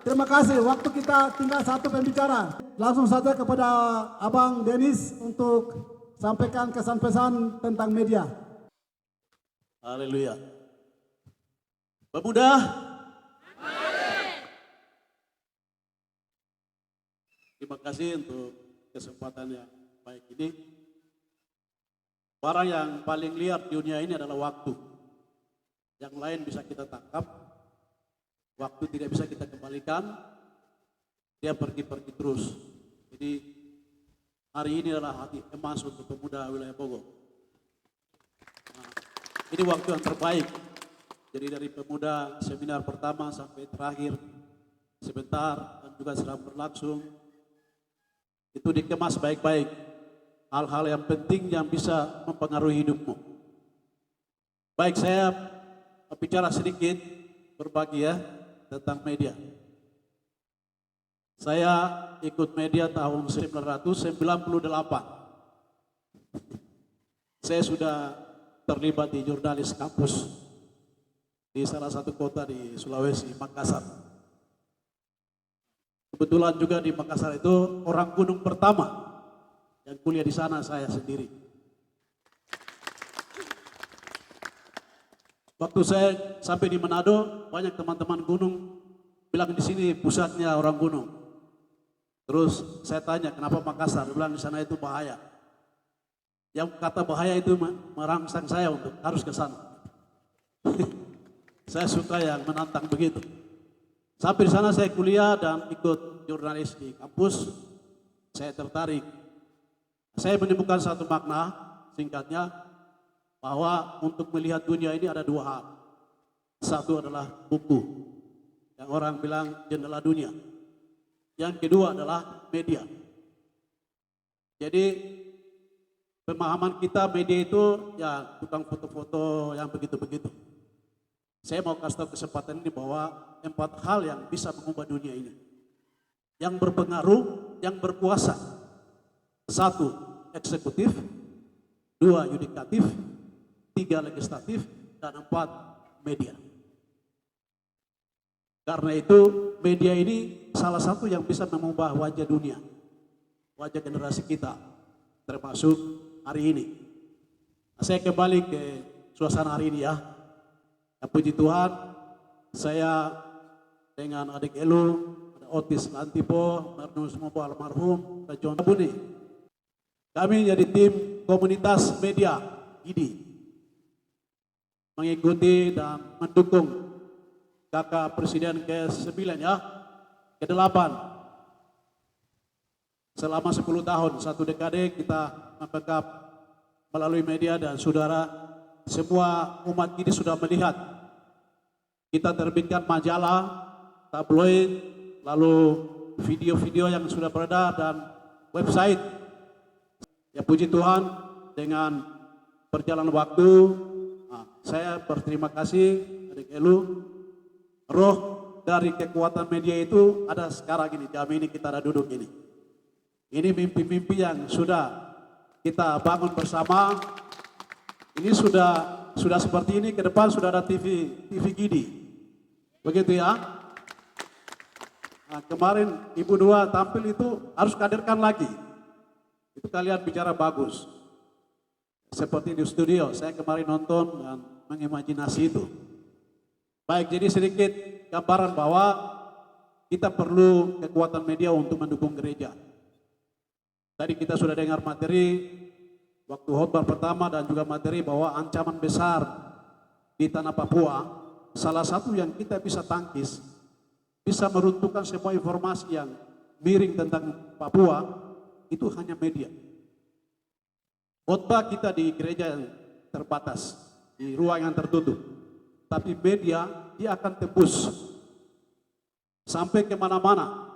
Terima kasih. Waktu kita tinggal satu pembicara. Langsung saja kepada Abang Denis untuk sampaikan kesan pesan tentang media. Haleluya. Pemuda, terima kasih untuk kesempatan yang baik ini. Barang yang paling liar di dunia ini adalah waktu. Yang lain bisa kita tangkap, waktu tidak bisa kita kembalikan, dia pergi-pergi terus. Jadi hari ini adalah hari emas untuk pemuda wilayah Bogor. Nah, ini waktu yang terbaik. Jadi dari pemuda seminar pertama sampai terakhir sebentar dan juga sedang berlangsung, itu dikemas baik-baik. Hal-hal yang penting yang bisa mempengaruhi hidupmu. Baik, saya bicara sedikit, berbagi ya, tentang media. Saya ikut media tahun 1998. Saya sudah terlibat di jurnalis kampus di salah satu kota di Sulawesi, Makassar. Kebetulan juga di Makassar itu orang gunung pertama yang kuliah di sana saya sendiri. Waktu saya sampai di Manado, banyak teman-teman gunung bilang di sini pusatnya orang gunung. Terus saya tanya kenapa Makassar, dia bilang di sana itu bahaya. Yang kata bahaya itu merangsang saya untuk harus ke sana. Saya suka yang menantang begitu. Sampai di sana saya kuliah dan ikut jurnalis di kampus. Saya tertarik. Saya menemukan satu makna, singkatnya, bahwa untuk melihat dunia ini ada dua hal. Satu adalah buku, yang orang bilang jendela dunia. Yang kedua adalah media. Jadi pemahaman kita media itu ya tukang foto-foto yang begitu-begitu. Saya mau kasih tahu kesempatan ini bahwa 4 hal yang bisa mengubah dunia ini. Yang berpengaruh, yang berkuasa. 1, eksekutif. 2, yudikatif. 3, legislatif. Dan 4, media. Karena itu media ini salah satu yang bisa mengubah wajah dunia. Wajah generasi kita. Termasuk hari ini. Nah, saya kembali ke suasana hari ini ya. Ya, puji Tuhan, saya dengan adik Elu, ada Otis Lantipo, Marnus Mopo almarhum, dan John Buni. Kami jadi tim komunitas media ini mengikuti dan mendukung kakak presiden ke-9 ya, ke-8. Selama 10 tahun, 1 dekade kita membackup melalui media dan saudara. Semua umat ini sudah melihat. Kita terbitkan majalah, tabloid, lalu video-video yang sudah beredar dan website. Ya puji Tuhan, dengan berjalan waktu, saya berterima kasih adik Elu. Roh dari kekuatan media itu ada sekarang ini, jam ini kita ada duduk ini. Ini mimpi-mimpi yang sudah kita bangun bersama. Ini sudah seperti ini, ke depan sudah ada TV Gidi. Begitu ya. Nah, kemarin Ibu Dua tampil itu harus kaderkan lagi. Itu kalian bicara bagus. Seperti di studio, saya kemarin nonton dan mengimajinasi itu. Baik, jadi sedikit gambaran bahwa kita perlu kekuatan media untuk mendukung gereja. Tadi kita sudah dengar materi waktu khotbah pertama dan juga materi bahwa ancaman besar di tanah Papua, salah satu yang kita bisa tangkis, bisa meruntuhkan semua informasi yang miring tentang Papua, itu hanya media. Khotbah kita di gereja yang terbatas, di ruang yang tertutup. Tapi media, dia akan tembus sampai kemana-mana.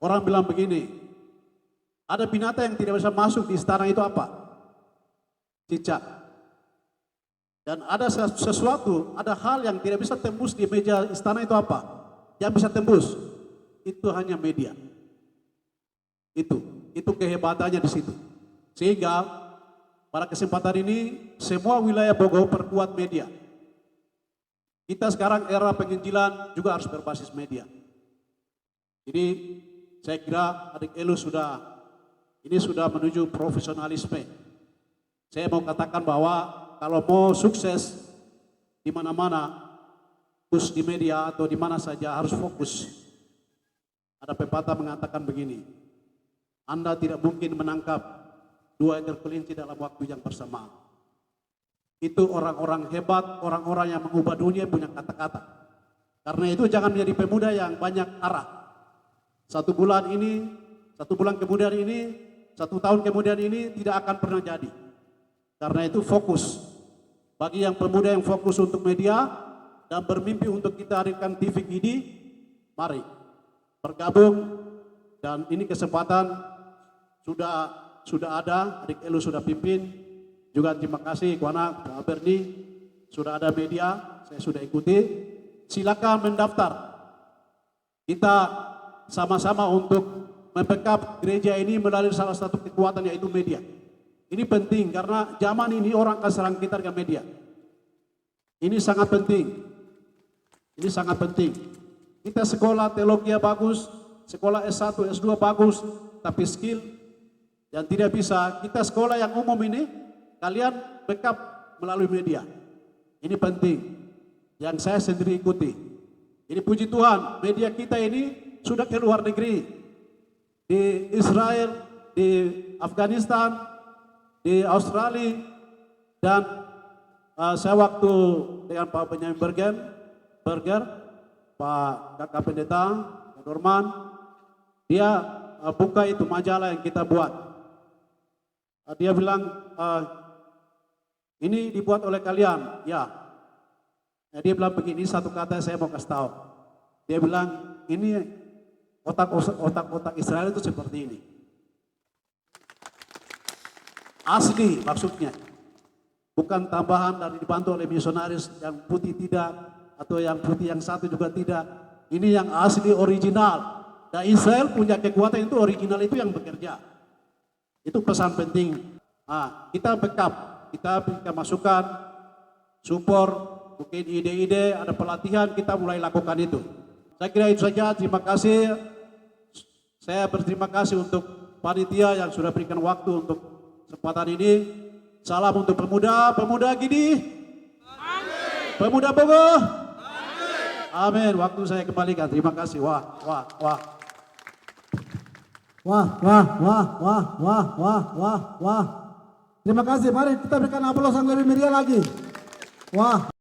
Orang bilang begini, ada binatang yang tidak bisa masuk di istana itu apa? Cicak. Dan ada sesuatu, ada hal yang tidak bisa tembus di meja istana itu apa? Yang bisa tembus, itu hanya media. Itu kehebatannya di situ. Sehingga pada kesempatan ini semua wilayah Bogor perkuat media. Kita sekarang era penginjilan juga harus berbasis media. Jadi saya kira adik Elu ini sudah menuju profesionalisme. Saya mau katakan bahwa kalau mau sukses di mana-mana, khusus di media atau di mana saja harus fokus. Ada pepatah mengatakan begini, Anda tidak mungkin menangkap 2 ekor kelinci dalam waktu yang bersamaan. Itu orang-orang hebat, orang-orang yang mengubah dunia punya kata-kata. Karena itu jangan menjadi pemuda yang banyak arah. 1 bulan ini, 1 bulan kemudian ini, 1 tahun kemudian ini tidak akan pernah jadi. Karena itu fokus. Bagi yang pemuda yang fokus untuk media dan bermimpi untuk kita hadirkan TV ini, mari bergabung. Dan ini kesempatan sudah ada, adik Elu sudah pimpin. Juga terima kasih kepada Pak Berni, sudah ada media, saya sudah ikuti. Silakan mendaftar. Kita sama-sama untuk membackup gereja ini melalui salah satu kekuatan yaitu media. Ini penting karena zaman ini orang akan serang kita dengan media. Ini sangat penting. Ini sangat penting. Kita sekolah teologi bagus, sekolah S1, S2 bagus, tapi skill yang tidak bisa. Kita sekolah yang umum ini, kalian backup melalui media. Ini penting. Yang saya sendiri ikuti. Ini puji Tuhan, media kita ini sudah ke luar negeri. Di Israel, di Afghanistan, di Australia, dan saya waktu dengan Pak Benyamin Berger, Pak Kakak Pendeta, Pak Norman, dia buka itu majalah yang kita buat. Dia bilang, ini dibuat oleh kalian, ya. Dia bilang begini, satu kata saya mau kasih tahu. Dia bilang, ini otak-otak Israel itu seperti ini. Asli maksudnya, bukan tambahan dari dibantu oleh misionaris yang putih tidak, atau yang putih yang satu juga tidak. Ini yang asli original. Dan Israel punya kekuatan itu original itu yang bekerja. Itu pesan penting. Kita backup, kita berikan masukan, support, mungkin ide-ide, ada pelatihan, kita mulai lakukan itu. Saya kira itu saja, terima kasih. Saya berterima kasih untuk panitia yang sudah berikan waktu untuk kesempatan ini. Salam untuk pemuda Gidi. Amin. Pemuda Bogor. Amin. Waktu saya kembalikan. Terima kasih. Wah. Terima kasih. Mari kita berikan aplaus yang lebih meriah lagi. Wah.